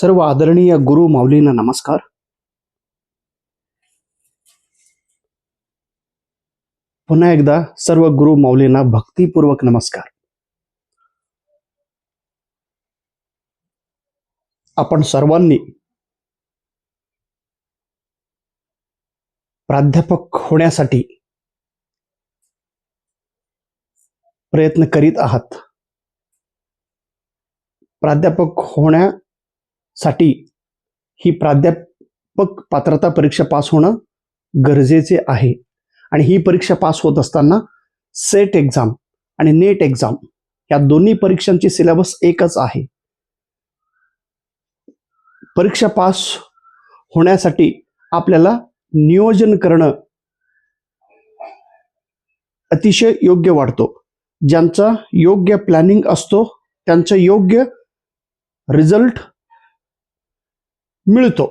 सर्व आदरणीय गुरु माऊलींना नमस्कार. पुन्हा एकदा सर्व गुरु माऊलींना भक्तिपूर्वक नमस्कार. आपण सर्वांनी प्राध्यापक होण्यासाठी प्रयत्न करीत आहात. प्राध्यापक होण्यासाठी ही प्राध्यापक पात्रता परीक्षा पास होणं गरजेचे आहे. आणि ही परीक्षा पास होत असताना सेट एक्झाम आणि नेट एक्झाम या दोन्ही परीक्षांची सिलेबस एकच आहे. परीक्षा पास होण्यासाठी आपल्याला नियोजन करणं अतिशय योग्य वाटतो. ज्यांचा योग्य प्लॅनिंग असतो त्यांचं योग्य रिझल्ट मिळतो.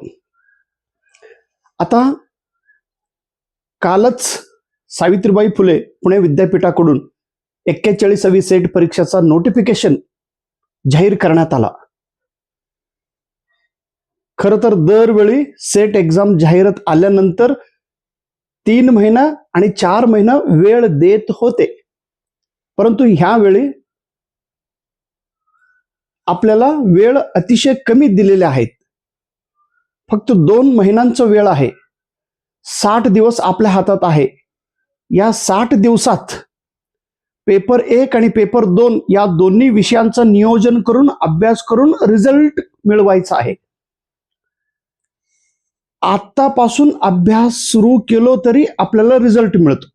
आता कालच सावित्रीबाई फुले पुणे विद्यापीठाकडून 41वी सेट परीक्षेचा नोटिफिकेशन जाहीर करण्यात आला. खरं तर दरवेळी सेट एक्झाम जाहिरात आल्यानंतर 3 महिना आणि 4 महिना वेळ देत होते, परंतु ह्यावेळी आपल्याला वेळ अतिशय कमी दिलेले आहेत. फक्त 2 महिन्यांचा वेळ आहे. 60 दिवस आपल्या हातात आहे. या 60 दिवसात पेपर 1 आणि पेपर 2 या दोन्ही विषयांचं नियोजन करून अभ्यास करून रिझल्ट मिळवायचा आहे. आतापासून अभ्यास सुरू केलो तरी आपल्याला रिझल्ट मिळतो.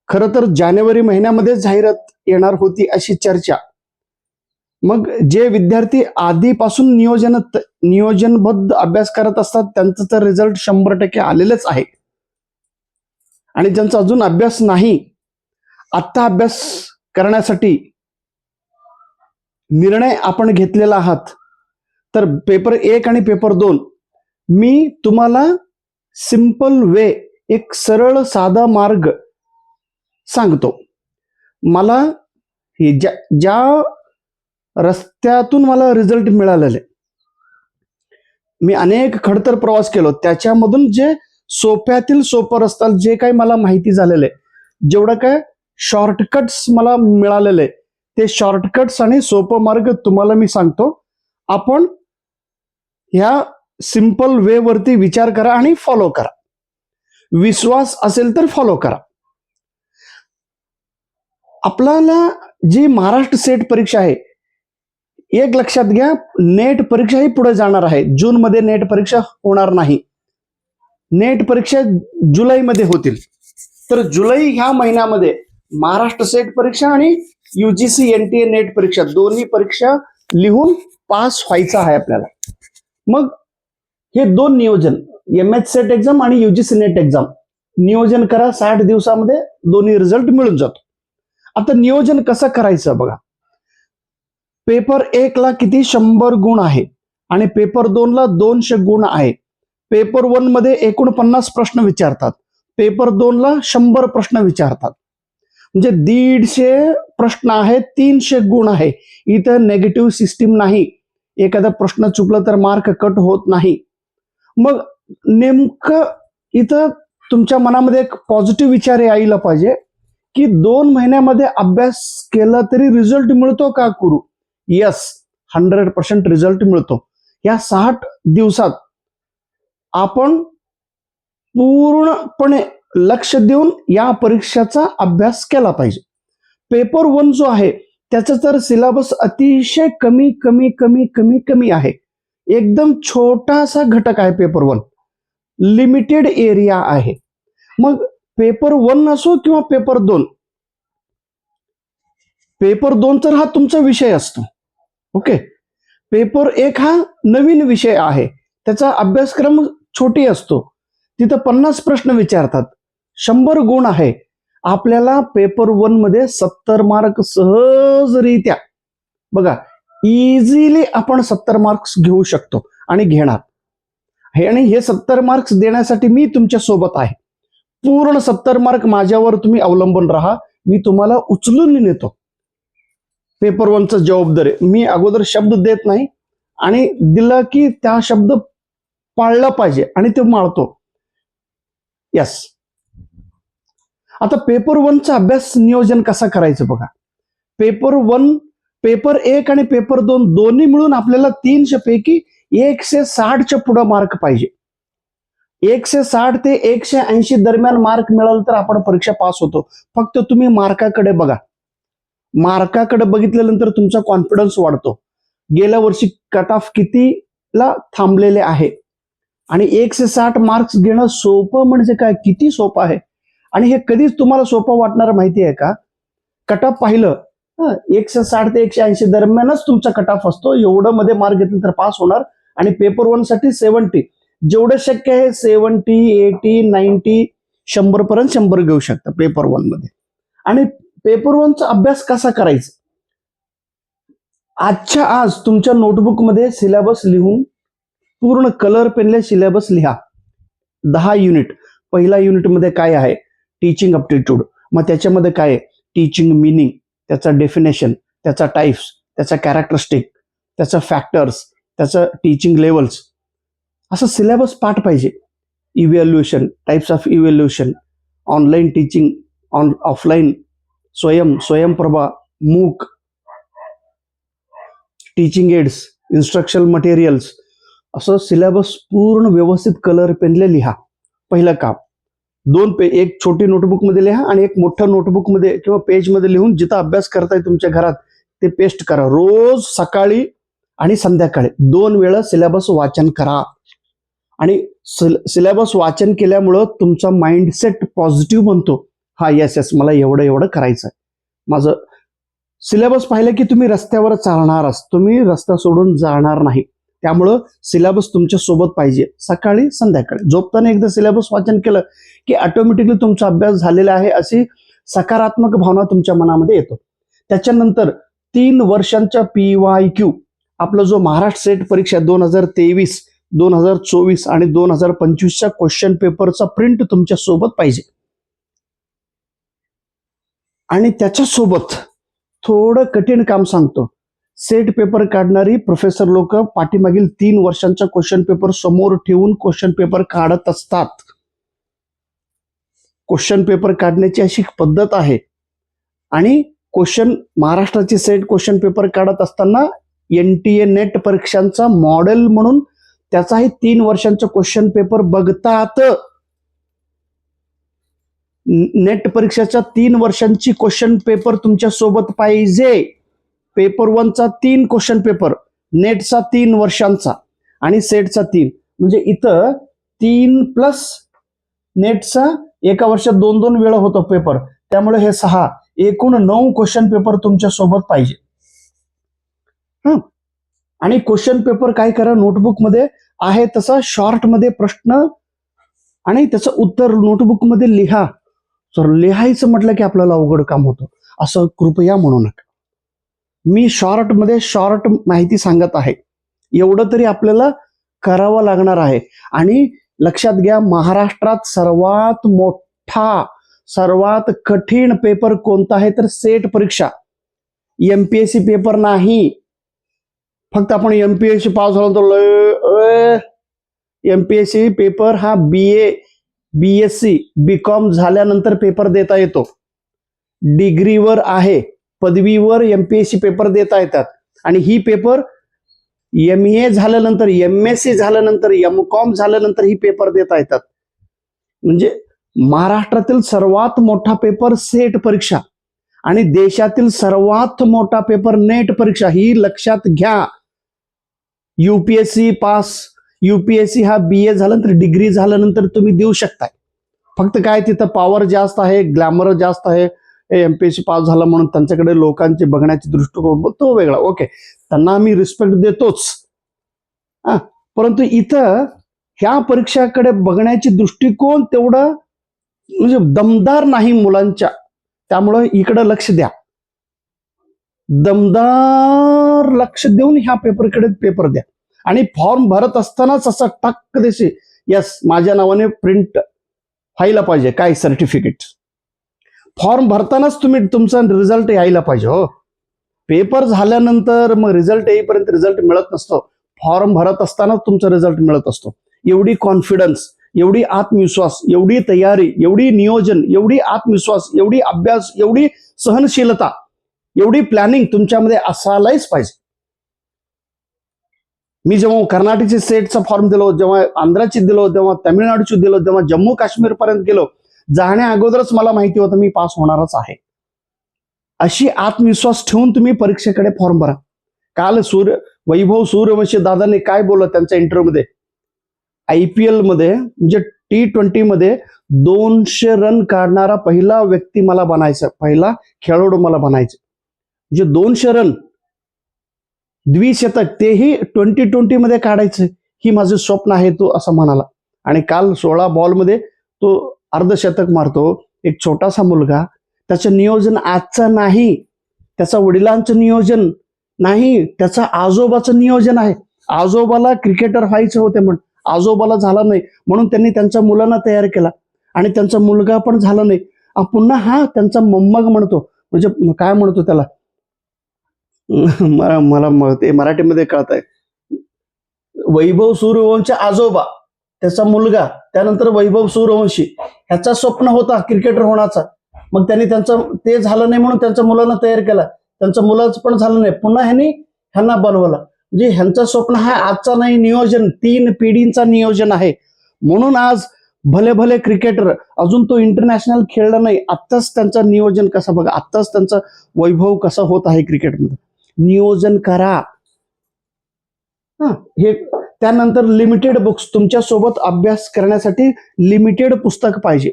खरं तर जानेवारी महिन्यामध्ये जाहिरात येणार होती अशी चर्चा. मग जे विद्यार्थी आधीपासून नियोजनबद्ध अभ्यास करत असतात त्यांचं तर रिझल्ट 100% आलेलंच आहे. आणि ज्यांचा अजून अभ्यास नाही, आत्ता अभ्यास करण्यासाठी निर्णय आपण घेतलेला आहात, तर पेपर 1 आणि पेपर 2 मी तुम्हाला सिंपल वे, एक सरळ साधा मार्ग सांगतो. मला ज्या रस्त्यातून मला रिझल्ट मिळालेले, मी अनेक खडतर प्रवास केलो, त्याच्यामधून जे सोप्यातील सोपं रस्ता जे काही मला माहिती झालेले, जेवढं काय शॉर्टकट्स मला मिळालेले, ते शॉर्टकट्स आणि सोपं मार्ग तुम्हाला मी सांगतो. आपण ह्या सिंपल वे वरती विचार करा आणि फॉलो करा. विश्वास असेल तर फॉलो करा. आपल्याला जी महाराष्ट्र सेट परीक्षा आहे, एक लक्षात घ्या, नेट परीक्षा ही पुढे जाणार आहे. जून मध्ये नेट परीक्षा होणार नाही. नेट परीक्षा जुलैमध्ये होतील. तर जुलै ह्या महिन्यामध्ये महाराष्ट्र सेट परीक्षा आणि UGC NTA नेट परीक्षा दोन्ही परीक्षा लिहून पास व्हायचं आहे आपल्याला. मग हे 2 नियोजन, MS सेट एक्झाम आणि UGC नेट एक्झाम नियोजन करा. 60 दिवसामध्ये दोन्ही रिझल्ट मिळून जातो. आता नियोजन कसं करायचं बघा. पेपर 1 ला किती 100 गुण आहे आणि पेपर 2 ला 200 गुण आहे. पेपर 1 मध्ये एकूण 50 प्रश्न विचारतात, पेपर 2 ला 100 प्रश्न विचारतात. म्हणजे 150 प्रश्न आहेत, 300 गुण आहे. इथं नेगेटिव्ह सिस्टीम नाही. एखादा प्रश्न चुकला तर मार्क कट होत नाही. मग नेमकं इथं तुमच्या मनामध्ये एक पॉझिटिव्ह विचार यायला पाहिजे की 2 महिन्यामध्ये अभ्यास केला तरी रिझल्ट मिळतो का गुरु? यस, 100% रिझल्ट मिळतो. या 60 दिवसात आपण पूर्णपणे लक्ष देऊन या परीक्षेचा अभ्यास केला पाहिजे. पेपर 1 जो आहे त्याचा तर सिलेबस अतिशय कमी कमी कमी कमी कमी आहे. एकदम छोटासा घटक आहे पेपर 1, लिमिटेड एरिया आहे. मग पेपर 1 असो किंवा पेपर 2, पेपर 2 तर हा तुमचा विषय असतो. ओके. पेपर 1 हा नवीन विषय आहे, त्याचा अभ्यासक्रम छोटी असतो. तिथं 50 प्रश्न विचारतात, 100 गुण आहे. आपल्याला पेपर 1 मध्ये 70 मार्क सहजरित्या, बघा, इझिली आपण 70 मार्क्स घेऊ शकतो आणि घेणार. आणि हे 70 मार्क्स देण्यासाठी मी तुमच्या सोबत आहे. पूर्ण 70 मार्क माझ्यावर तुम्ही अवलंबून राहा. मी तुम्हाला उचलून नेतो. पेपर 1चा जबाबदारी मी अगोदर शब्द देत नाही आणि दिलं की त्या शब्द पाळला पाहिजे आणि ते माळतो. यस. आता पेपर 1चा अभ्यास नियोजन कसा करायचं बघा. पेपर 1, पेपर 1 आणि पेपर 2 दोन्ही मिळून आपल्याला 300 पैकी 160च्या पुढे मार्क पाहिजे. 160 ते 180 दरम्यान मार्क मिळाला तर आपण परीक्षा पास होतो. फक्त तुम्ही मार्काकडे बघा. मार्काकडे बघितल्यानंतर तुमचा कॉन्फिडन्स वाढतो. गेल्या वर्षी कट ऑफ कितीला थांबलेले आहे आणि 160 मार्क्स घेणं सोपं म्हणजे काय, किती सोपं आहे. आणि हे कधीच तुम्हाला सोपं वाटणार माहिती आहे का? कट ऑफ पाहिलं 160 ते 180 दरम्यानच तुमचा कट ऑफ असतो. एवढं मध्ये मार्क घेतले तर पास होणार. आणि पेपर 1 साठी 70, जेवढं शक्य आहे 70, 80, 90, 100 पर्यंत 100 घेऊ शकता पेपर 1 मध्ये. आणि पेपर 1चा अभ्यास कसा करायचा, आजच्या आज तुमच्या नोटबुकमध्ये सिलेबस लिहून पूर्ण कलर पेनले सिलेबस लिहा. 10 युनिट. पहिल्या युनिटमध्ये काय आहे, टीचिंग अप्टिट्यूड. मग त्याच्यामध्ये काय आहे, टीचिंग मिनिंग, त्याचा डेफिनेशन, त्याचा टाइप्स, त्याचा कॅरेक्टरिस्टिक, त्याचा फॅक्टर्स, त्याचं टीचिंग लेवल्स, असं सिलेबस पाठ पाहिजे. Evaluation, types of evaluation, online teaching, offline, Swayamprabha, मूक, टीचिंग एड्स, इन्स्ट्रक्शनल मटेरियल्स, असं सिलेबस पूर्ण व्यवस्थित कलर पेनले लिहा. पहिलं काम. एक छोटी नोटबुक मध्ये लिहा आणि एक मोठं नोटबुक मध्ये किंवा पेज मध्ये लिहून जिथं अभ्यास करताय तुमच्या घरात ते पेस्ट करा. रोज सकाळी आणि संध्याकाळी 2 वेळा सिलेबस वाचन करा. आणि सिलेबस वाचन केल्यामुळं तुमचा माइंडसेट पॉझिटिव्ह बनतो. हा यस मला एवढं करायचं आहे. माझं सिलेबस पाहिलं की तुम्ही रस्त्यावर चालणारच, तुम्ही रस्ता सोडून जाणार नाही. त्यामुळं सिलेबस तुमच्या सोबत पाहिजे. सकाळी संध्याकाळी झोपताना एकदा सिलेबस वाचन केलं की ऑटोमॅटिकली तुमचा अभ्यास झालेला आहे अशी सकारात्मक भावना तुमच्या मनामध्ये येतो. त्याच्यानंतर 3 वर्षांच्या PYQ, आपला जो महाराष्ट्र सेट परीक्षा 2023, 2024 आणि 2025च्या क्वेश्चन पेपरचा प्रिंट तुमच्या सोबत पाहिजे. आणि त्याच्यासोबत थोडं कठीण काम सांगतो. सेट पेपर काढणारी प्रोफेसर लोक पाठीमागील 3 वर्षांचा क्वेश्चन पेपर समोर ठेवून क्वेश्चन पेपर काढत असतात. क्वेश्चन पेपर काढण्याची अशी पद्धत आहे. आणि महाराष्ट्राची सेट क्वेश्चन पेपर काढत असताना NTA नेट परीक्षांचा मॉडेल म्हणून त्याचाही 3 वर्षांचा क्वेश्चन पेपर बघतात. नेट परीक्षाच्या 3 वर्षांची क्वेश्चन पेपर तुमच्या सोबत पाहिजे. पेपर 1चा 3 क्वेश्चन पेपर, नेटचा 3 वर्षांचा आणि सेटचा 3, म्हणजे इथं 3 प्लस नेटचा एका वर्षात 2-2 वेळा होतो पेपर. त्यामुळे हे 6, एकूण 9 क्वेश्चन पेपर तुमच्या सोबत पाहिजे. आणि क्वेश्चन पेपर काय करा, नोटबुक मध्ये आहे तसा शॉर्ट मध्ये प्रश्न आणि त्याचं उत्तर नोटबुक मध्ये लिहा. तर लिहायचं म्हटलं की आपल्याला अवघड काम होतं, असं कृपया म्हणू नका. मी शॉर्ट मध्ये शॉर्ट माहिती सांगत आहे, एवढं तरी आपल्याला करावं लागणार आहे. आणि लक्षात घ्या, महाराष्ट्रात सर्वात मोठा सर्वात कठीण पेपर कोणता आहे तर सेट परीक्षा. MPSC पेपर नाही. फक्त आपण MPSC पास झालो तर MPSC पेपर हा BA, BSc, BCom झाल्यानंतर पेपर देता येतो. डिग्रीवर आहे, पदवीवर MPSC पेपर देता येतात. आणि ही पेपर MA झाल्यानंतर, MSc झाल्यानंतर, MCom झाल्यानंतर ही पेपर देता येतात. म्हणजे महाराष्ट्रातील सर्वात मोठा पेपर सेट परीक्षा आणि देशातील सर्वात मोठा पेपर नेट परीक्षा, ही लक्षात घ्या. UPSC पास, UPSC हा BA झाल्यानंतर, डिग्री झाल्यानंतर तुम्ही देऊ शकताय. फक्त काय तिथं पॉवर जास्त आहे, ग्लॅमर जास्त आहे. MPSC पास झाला म्हणून त्यांच्याकडे लोकांचे बघण्याचे दृष्टिकोन तो वेगळा. ओके, त्यांना आम्ही रिस्पेक्ट देतोच. परंतु इथं ह्या परीक्षाकडे बघण्याचे दृष्टिकोन तेवढं म्हणजे दमदार नाही मुलांच्या. त्यामुळं इकडं लक्ष द्या, दमदार लक्ष देऊन ह्या पेपरकडे पेपर द्या. आणि फॉर्म भरत असतानाच असं टक्क देशी यस माझ्या नावाने प्रिंट व्हायला पाहिजे, काय सर्टिफिकेट. फॉर्म भरतानाच तुमचा रिझल्ट यायला पाहिजे. हो, पेपर झाल्यानंतर मग रिझल्ट येईपर्यंत रिझल्ट मिळत नसतो. फॉर्म भरत असताना तुमचा रिझल्ट मिळत असतो. एवढी कॉन्फिडन्स, एवढी आत्मविश्वास, एवढी तयारी, एवढी नियोजन, एवढी आत्मविश्वास, एवढी अभ्यास, एवढी सहनशीलता, एवढी प्लॅनिंग तुमच्यामध्ये असायलाच पाहिजे. मी जेव्हा कर्नाटकचे सेटचा फॉर्म दिलो, जेव्हा आंध्राची दिलो, तेव्हा तामिळनाडूची दिलो, तेव्हा जम्मू काश्मीर पर्यंत गेलो, जाण्या अगोदरच मला माहिती होतं मी पास होणारच आहे. अशी आत्मविश्वास ठेवून तुम्ही परीक्षेकडे फॉर्म भरा. काल वैभव सूर्यवंशी दादांनी काय बोललं त्यांच्या इंटरव्ह्यूमध्ये, IPL मध्ये म्हणजे T20 मध्ये 200 रन काढणारा पहिला व्यक्ती मला बनायचं, पहिला खेळाडू मला बनायचं. म्हणजे 200 रन द्विशतक तेही 2020 मध्ये काढायचं, ही माझं स्वप्न आहे, तो असं म्हणाला. आणि काल 16 बॉलमध्ये तो अर्धशतक मारतो. एक छोटासा मुलगा, त्याचं नियोजन आजचं नाही, त्याचा वडिलांचं नियोजन नाही, त्याचा आजोबाचं नियोजन आहे. आजोबाला क्रिकेटर व्हायचं होते, म्हणून आजोबाला झाला नाही, म्हणून त्यांनी त्यांच्या मुलांना तयार केला आणि त्यांचा मुलगा पण झाला नाही. पुन्हा हा त्यांचा मोम्मग म्हणतो, म्हणजे काय म्हणतो त्याला, मला ते मराठीमध्ये कळत आहे. वैभव सूर्यवंशी आजोबा, त्याचा मुलगा, त्यानंतर वैभव सूर्यवंशी, ह्याचा स्वप्न होता क्रिकेटर होण्याचा. मग त्यांनी ते झालं नाही म्हणून त्यांच्या मुलांना तयार केला, त्यांच्या मुलाचं पण झालं नाही, पुन्हा ह्यांना बनवलं. म्हणजे ह्यांचं स्वप्न हा आजचा नाही, नियोजन 3 पिढींचा नियोजन आहे. म्हणून आज भले भले क्रिकेटर, अजून तो इंटरनॅशनल खेळला नाही, आत्ताच त्यांचं नियोजन कसं बघा, आत्ताच त्यांचा वैभव कसा होत आहे क्रिकेटमध्ये. नियोजन करा. हे त्यानंतर लिमिटेड बुक्स, तुमच्या सोबत अभ्यास करण्यासाठी लिमिटेड पुस्तक पाहिजे.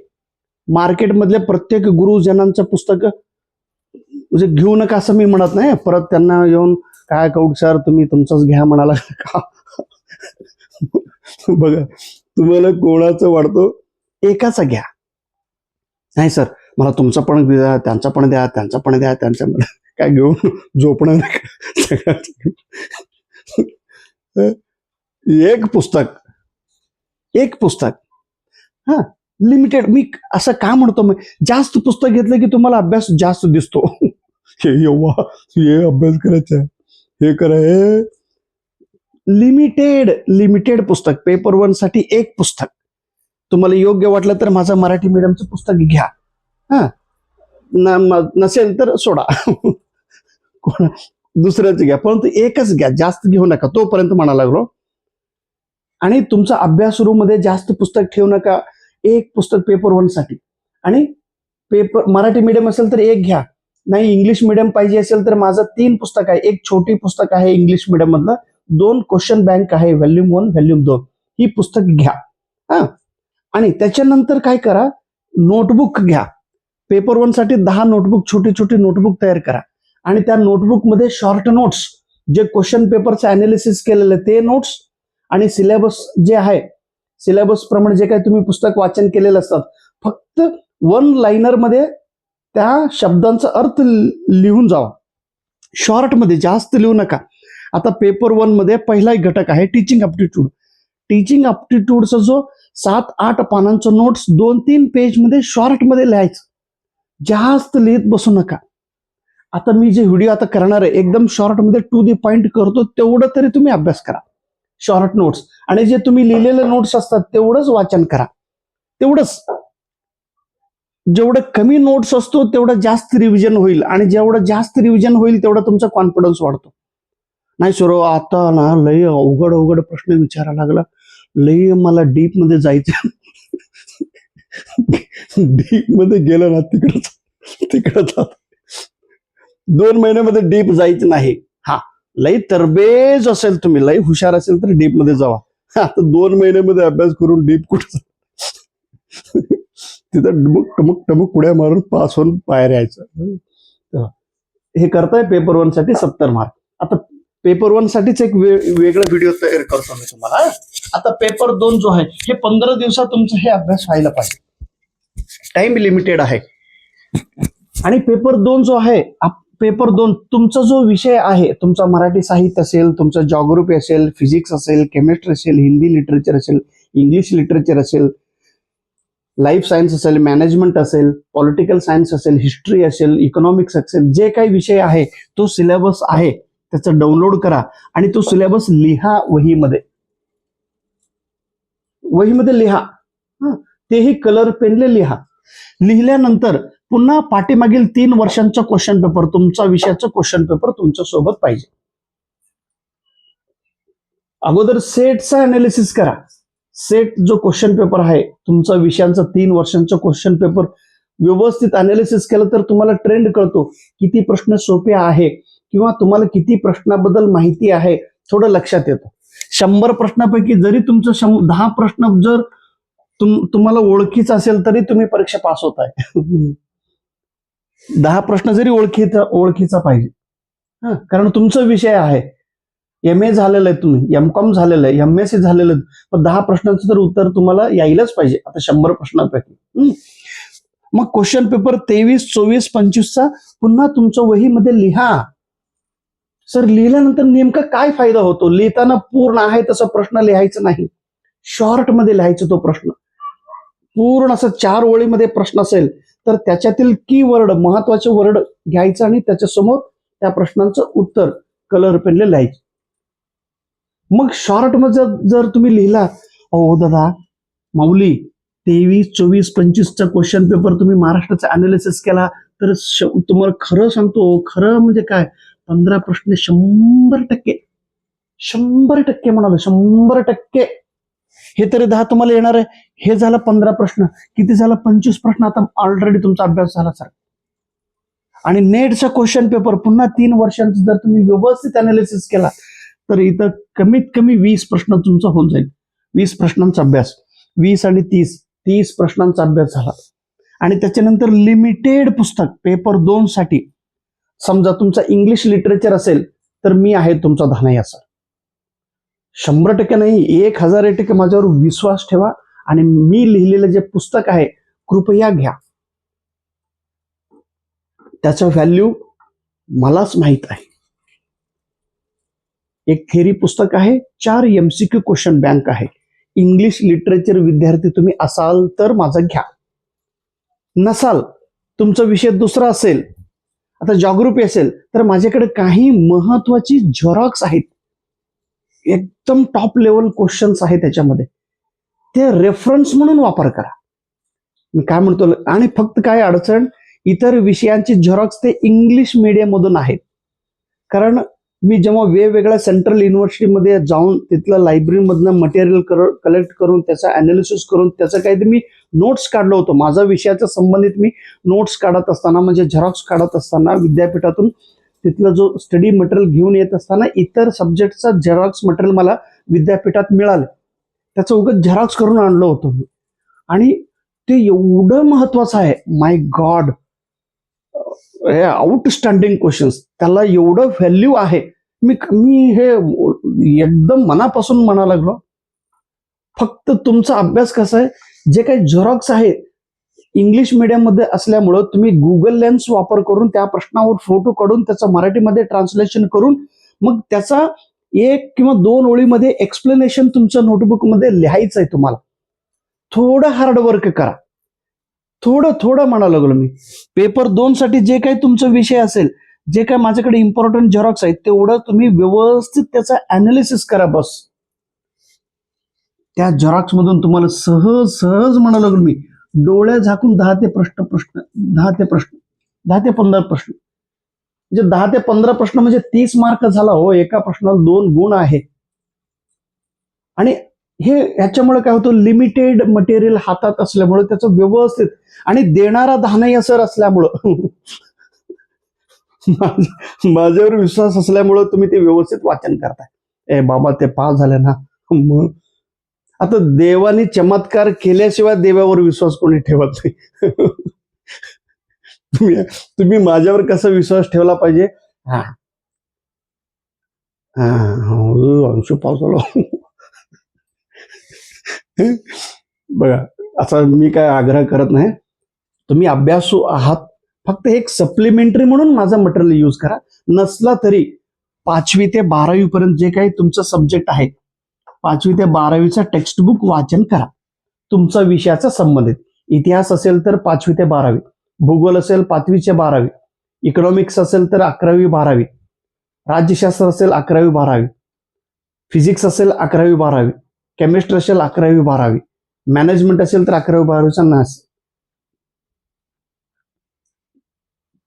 मार्केटमधले प्रत्येक गुरुजनांचं पुस्तक म्हणजे घेऊ नका असं मी म्हणत नाही. परत त्यांना येऊन काय कौड सर तुम्ही तुमचंच घ्या म्हणाला का. बघा, तुम्हाला कोणाचं वाटतो एकाचा घ्या. नाही सर मला तुमचं पण द्या, त्यांचं पण द्या, त्यांचं पण द्या, त्यांचं काय घेऊन झोपणार नाही. एक पुस्तक हा लिमिटेड. मी असं का म्हणतो, मग जास्त पुस्तक घेतलं की तुम्हाला अभ्यास जास्त दिसतो. हे अभ्यास करायचा, हे करा, हे लिमिटेड पुस्तक. पेपर 1 साठी एक पुस्तक. तुम्हाला योग्य वाटलं तर माझं मराठी मीडियमचं पुस्तक घ्या, नसेल तर सोडा, दुसऱ्याच घ्या, परंतु एकच घ्या, जास्त घेऊ नका, तोपर्यंत म्हणा लागलो. आणि तुमचा अभ्यास रूम मध्ये जास्त पुस्तक ठेवू नका. एक पुस्तक पेपर 1 साठी. आणि मराठी मीडियम असेल तर एक घ्या, नाही इंग्लिश मीडियम पाहिजे असेल तर माझं 3 पुस्तक आहे. एक छोटी पुस्तक आहे इंग्लिश मीडियम मधलं, 2 क्वेश्चन बँक आहे, व्हॉल्यूम 1 व्हॉल्यूम 2, ही पुस्तक घ्या. आणि त्याच्यानंतर काय करा, नोटबुक घ्या. पेपर 1 साठी 10 नोटबुक, छोटी छोटी नोटबुक तयार करा. आणि त्या नोटबुकमध्ये शॉर्ट नोट्स, जे क्वेश्चन पेपरचं अनालिसिस केलेलं ते नोट्स, आणि सिलेबस जे आहे, सिलेबस प्रमाणे जे काही तुम्ही पुस्तक वाचन केलेलं असतात, फक्त 1 लाइनर मध्ये त्या शब्दांचा अर्थ लिहून जावा. शॉर्ट मध्ये जास्त लिहू नका. आता पेपर 1 मध्ये पहिला एक घटक आहे टीचिंग अप्टिट्यूड. टीचिंग अप्टिट्यूडचा जो 7-8 पानांचं नोट्स 2-3 पेज मध्ये शॉर्ट मध्ये लिहायचं, जास्त लिहित बसू नका. आता मी जे व्हिडिओ आता करणार आहे एकदम शॉर्ट मध्ये टू दी पॉइंट करतो, तेवढं तरी तुम्ही अभ्यास करा, शॉर्ट नोट्स. आणि जे तुम्ही लिहिलेले नोट्स असतात तेवढंच वाचन करा. तेवढंच, जेवढं कमी नोट्स असतो तेवढं जास्त रिव्हिजन होईल, आणि जेवढं जास्त रिव्हिजन होईल तेवढा तुमचा कॉन्फिडन्स वाढतो. नाही सर आता ना लई अवघड प्रश्न विचारायला लागला, लई मला डीप मध्ये जायचं. डीप मध्ये गेलं ना तिकडं जात. 2 महिन्यामध्ये डीप जायचं नाही. लई तरबेज असेल तुम्ही, लई हुशार असेल तर डीप मध्ये जावा. आता 2 महिन्यामध्ये अभ्यास करून डीप कुठं, तिथं टमुक पुढे मारून पास होऊन बाहेर यायचं. हे करताय पेपर 1 साठी 70 मार्क. आता पेपर 1 साठीच एक वेगळा व्हिडिओ तयार करतो मी तुम्हाला. आता पेपर 2 जो आहे, हे 15 दिवसात तुमचं हे अभ्यास व्हायला पाहिजे, टाइम लिमिटेड आहे. आणि पेपर 2 जो आहे, पेपर 2 तुमचा जो विषय आहे, तुमचा मराठी साहित्य असेल, तुमचा जॉग्राफी असेल, फिजिक्स असेल, केमिस्ट्री असेल, हिंदी लिटरेचर असेल, इंग्लिश लिटरेचर असेल, लाईफ सायन्स असेल, मॅनेजमेंट असेल, पॉलिटिकल सायन्स असेल, हिस्ट्री असेल, इकॉनॉमिक्स असेल, जे काही विषय आहे तो सिलेबस आहे. त्याचं डाउनलोड करा आणि तो सिलेबस लिहा वहीमध्ये लिहा. तेही कलर पेनले लिहा. लिहिल्यानंतर पुन्हा पाठीमागील 3 वर्षांचा क्वेश्चन पेपर, तुमचा विषयाचं क्वेश्चन पेपर तुमच्या सोबत पाहिजे. अगोदर सेटचा अनालिसिस करा. सेट जो क्वेश्चन पेपर आहे तुमचा विषयांचा 3 वर्षांचा क्वेश्चन पेपर व्यवस्थित अनालिसिस केलं तर तुम्हाला ट्रेंड कळतो, किती प्रश्न सोपे आहे किंवा तुम्हाला किती प्रश्नाबद्दल माहिती आहे थोडं लक्षात येतं. 100 प्रश्नापैकी जरी तुमचं 10 प्रश्न जर तुम्हाला ओळखीचा असेल तरी तुम्ही परीक्षा पास होत आहे. 10 प्रश्न जरी ओळखीचा पाहिजे, कारण तुमचा विषय आहे. MA झालेलं आहे, तुम्ही MCOM झालेलं आहे, MSc झालेलं आहे, पण 10 प्रश्नांचं तर उत्तर तुम्हाला यायलाच पाहिजे आता 100 प्रश्नांपैकी. मग क्वेश्चन पेपर 23, 24, 25चा पुन्हा तुमच्या वहीमध्ये लिहा. सर लिहिल्यानंतर नेमका काय फायदा होतो? लिहिताना पूर्ण आहे तसा प्रश्न लिहायचा नाही, शॉर्ट मध्ये लिहायचा तो प्रश्न. पूर्ण असं 4 ओळीमध्ये प्रश्न असेल तर त्याच्यातील कीवर्ड, महत्वाचे वर्ड घ्यायचं आणि त्याच्यासमोर त्या प्रश्नांचं उत्तर कलर पेनने लिहायचं. मग शॉर्ट मध्ये जर तुम्ही लिहिला, अहो दादा माऊली 23, 24, 25चा क्वेश्चन पेपर तुम्ही महाराष्ट्राचा अनालिसिस केला तर तुम्हाला खरं सांगतो, खरं म्हणजे काय, 15 प्रश्न 100% म्हणालो, 100%. हे तरी 10 तुम्हाला येणार आहे. हे झालं 15 प्रश्न, किती झालं 25 प्रश्न. आता ऑलरेडी तुमचा अभ्यास झाला सर. आणि नेटचा क्वेश्चन पेपर पुन्हा 3 वर्षांचा जर तुम्ही व्यवस्थित अनालिसिस केला तर इथं कमीत कमी 20 प्रश्न तुमचा होऊन जाईल. 20 प्रश्नांचा अभ्यास, 20 आणि 30 प्रश्नांचा अभ्यास झाला. आणि त्याच्यानंतर लिमिटेड पुस्तक पेपर 2 साठी. समजा तुमचा इंग्लिश लिटरेचर असेल तर मी आहे तुमचा धनया सर. 100% नाही, 1000% माझ्यावर विश्वास ठेवा आणि मी लिहिलेलं जे पुस्तक आहे कृपया घ्या. त्याचा व्हॅल्यू मलाच माहित आहे. एक थेरी पुस्तक आहे, 4 MCQ क्वेश्चन बँक आहे. इंग्लिश लिटरेचर विद्यार्थी तुम्ही असाल तर माझं घ्या, नसाल तुमचा विषय दुसरा असेल, आता जॉग्राफी असेल तर माझ्याकडे काही महत्वाची झेरॉक्स आहेत, एकदम टॉप लेवल क्वेश्चन्स आहेत त्याच्यामध्ये. ते रेफरन्स म्हणून वापर करा. मी काय म्हणतो, आणि फक्त काय अडचण, इतर विषयांची झेरॉक्स ते इंग्लिश मीडियम मधून आहेत. कारण मी जेव्हा वेगवेगळ्या सेंट्रल युनिव्हर्सिटीमध्ये जाऊन तिथलं लायब्ररीमधनं मटेरियल कलेक्ट करून त्याचा अनालिसिस करून त्याचं काहीतरी मी नोट्स काढलं होतं. माझा विषयाच्या संबंधित मी नोट्स काढत असताना, म्हणजे झेरॉक्स काढत असताना विद्यापीठातून तिथलं जो स्टडी मटेरियल घेऊन येत असताना इतर सब्जेक्टचा झेरॉक्स मटेरियल मला विद्यापीठात मिळालं. त्याचं उगाच झेरॉक्स करून आणलं होतं मी. आणि ते एवढं महत्वाचं आहे, माय गॉड, आउटस्टँडिंग क्वेश्चन्स, त्याला एवढं व्हॅल्यू आहे. मी हे एकदम मनापासून म्हणा लागलो. फक्त तुमचा अभ्यास कसा आहे, जे काही झेरॉक्स आहे इंग्लिश मीडियम मध्ये असल्यामुळं तुम्ही गुगल लेन्स वापर करून त्या प्रश्नावर फोटो काढून त्याचं मराठीमध्ये ट्रान्सलेशन करून मग त्याचा 1 किंवा 2 ओळीमध्ये एक्सप्लेनेशन तुमच्या नोटबुक मध्ये लिहायचं आहे. तुम्हाला थोडं हार्डवर्क करा. थोडं म्हणा लागलो मी. पेपर 2 साठी जे काही तुमचा विषय असेल, जे काही माझ्याकडे इम्पॉर्टंट झेरॉक्स आहेत तेवढं तुम्ही व्यवस्थित त्याचा अनालिसिस करा. बस त्या झेरॉक्स मधून तुम्हाला सहज म्हणा लागलो मी, डोळ्या झाकून 10 ते 15 प्रश्न, म्हणजे 10 ते 15 प्रश्न म्हणजे 30 मार्क झाला हो. एका प्रश्नाला 2 गुण आहे. आणि हे ह्याच्यामुळे काय होतं, लिमिटेड मटेरियल हातात असल्यामुळे त्याचं व्यवस्थित, आणि देणारा धानया सर असल्यामुळं माझ्यावर विश्वास असल्यामुळं तुम्ही ते व्यवस्थित वाचन करताय. ए बाबा ते पास झाले ना, मग आता देवाने चमत्कार केल्याशिवाय देवावर विश्वास कोणी ठेवत नाही. तुम्ही माझ्यावर कसा विश्वास ठेवला पाहिजे. अंशू पास झालो बघा, असा मी काय आग्रह करत नाही. तुम्ही अभ्यासू आहात, फक्त एक सप्लिमेंटरी म्हणून माझं मटेरियल यूज करा. नसला तरी 5वी ते 12वी पर्यंत जे काही तुमचं सब्जेक्ट आहे, 5वी ते 12वीचा टेक्स्ट बुक वाचन करा तुमचा विषयाचा संबंधित. इतिहास असेल तर 5वी ते 12वी, भूगोल असेल 5वी ते 12वी, इकॉनॉमिक्स असेल तर 11वी 12वी, राज्यशास्त्र असेल 11वी-12वी, फिजिक्स असेल 11वी-12वी, केमिस्ट्री असेल 11वी-12वी, मॅनेजमेंट असेल तर 11वी-12वीचा नास.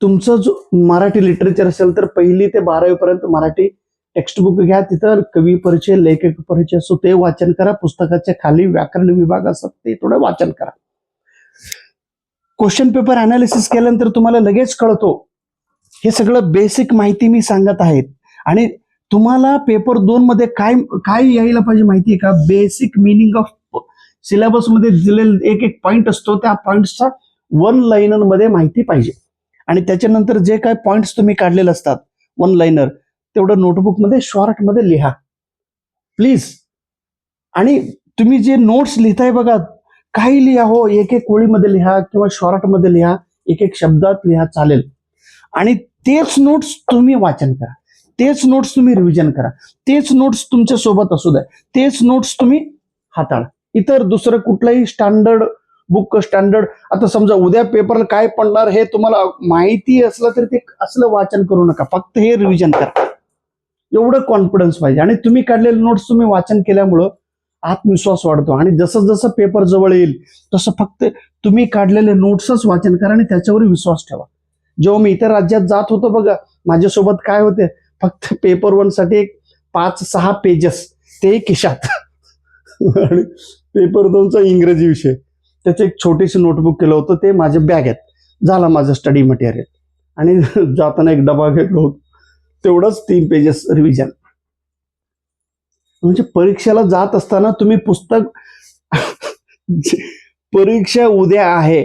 तुमचं जो मराठी लिटरेचर असेल तर 1ली ते 12वी पर्यंत मराठी टेक्स्टबुक घ्या, तिथं कवी परिचय, लेखक परिचय असतो ते वाचन करा. पुस्तकाच्या खाली व्याकरण विभाग असतात ते थोडं वाचन करा. क्वेश्चन पेपर अनालिसिस केल्यानंतर तुम्हाला लगेच कळतो. हे सगळं बेसिक माहिती मी सांगत आहेत. आणि तुम्हाला पेपर 2 मध्ये काय काय यायला पाहिजे माहिती आहे का? बेसिक मिनिंग ऑफ सिलेबस मध्ये दिलेला एक एक पॉइंट असतो, त्या पॉइंटचा 1 लाइनर मध्ये माहिती पाहिजे. आणि त्याच्यानंतर जे काय पॉइंट्स तुम्ही काढलेले असतात 1 लाइनर, तेवढं नोटबुक मध्ये शॉर्ट मध्ये लिहा प्लीज. आणि तुम्ही जे नोट्स लिहिताय बघा, काही लिहा हो, एक एक ओळीमध्ये लिहा किंवा शॉर्ट मध्ये लिहा, एक एक शब्दात लिहा, चालेल. आणि तेच नोट्स तुम्ही वाचन करा, तेच नोट्स तुम्ही रिव्हिजन करा, तेच नोट्स तुमच्या सोबत असू द्या, तेच नोट्स तुम्ही हाताळा. इतर दुसरं कुठलंही स्टँडर्ड बुक, स्टँडर्ड, आता समजा उद्या पेपरला काय पडणार हे तुम्हाला माहिती असलं तर ते असलं वाचन करू नका, फक्त हे रिव्हिजन करा. एवढं कॉन्फिडन्स पाहिजे. आणि तुम्ही काढलेले नोट्स तुम्ही वाचन केल्यामुळं आत्मविश्वास वाढतो. आणि जसं जसं पेपर जवळ येईल तसं फक्त तुम्ही काढलेले नोट्सच वाचन करा आणि त्याच्यावर विश्वास ठेवा. जेव्हा मी इतर राज्यात जात होतो बघा, माझ्यासोबत काय होते, फक्त पेपर 1 साठी एक 5-6 पेजेस ते खिशात आणि पेपर 2चा इंग्रजी विषय त्याचं एक छोटीशी नोटबुक केलं होतं, ते माझ्या बॅगेत झाला माझं स्टडी मटेरियल. आणि जाताना एक डबा घेतलो होतो, तेवढंच 3 पेजेस रिव्हिजन. म्हणजे परीक्षेला जात असताना तुम्ही पुस्तक परीक्षा उद्या आहे,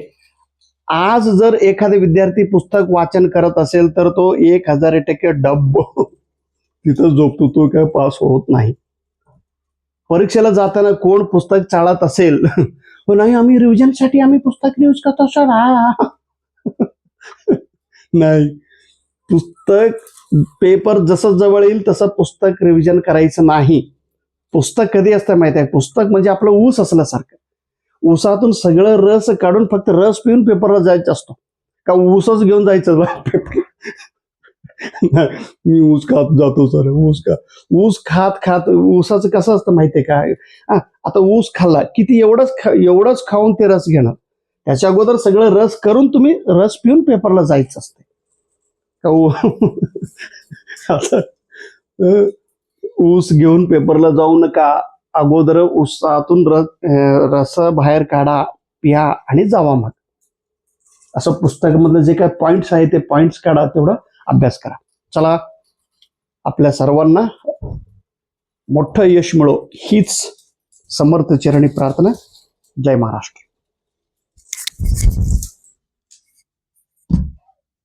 आज जर एखादा विद्यार्थी पुस्तक वाचन करत असेल तर तो 1000% डब्ब तिथं झोपतो, तो काय पास होत नाही. परीक्षेला जाताना कोण पुस्तक चाळत असेल, नाही आम्ही रिव्हिजनसाठी आम्ही पुस्तक यूज करतो सर, नाही, पुस्तक पेपर जसं जवळ येईल तसं पुस्तक रिव्हिजन करायचं नाही. पुस्तक कधी असतं माहिती आहे? पुस्तक म्हणजे आपलं ऊस असल्यासारखं. ऊसातून सगळं रस काढून फक्त रस पिऊन पेपरला जायचं असतो का? ऊसच घेऊन जायचं पेपर? मी ऊस खात जातो सर, ऊस खात खात ऊसाचं कसं असतं माहितीये का? आता ऊस खाल्ला किती, एवढंच खाऊन ते रस घेणार. त्याच्या अगोदर सगळं रस करून तुम्ही रस पिऊन पेपरला जायचं असते का? आता ऊस घेऊन पेपरला जाऊ नका. अगोदर ऊसातून रस बाहेर काढा, प्या आणि जावा. मग असं पुस्तकामधलं जे काय पॉइंट्स आहे ते पॉइंट्स काढा, तेवढा अभ्यास करा. चला, आपल्या सर्वांना मोठं यश मिळो हीच समर्थ चरणी प्रार्थना. जय महाराष्ट्र.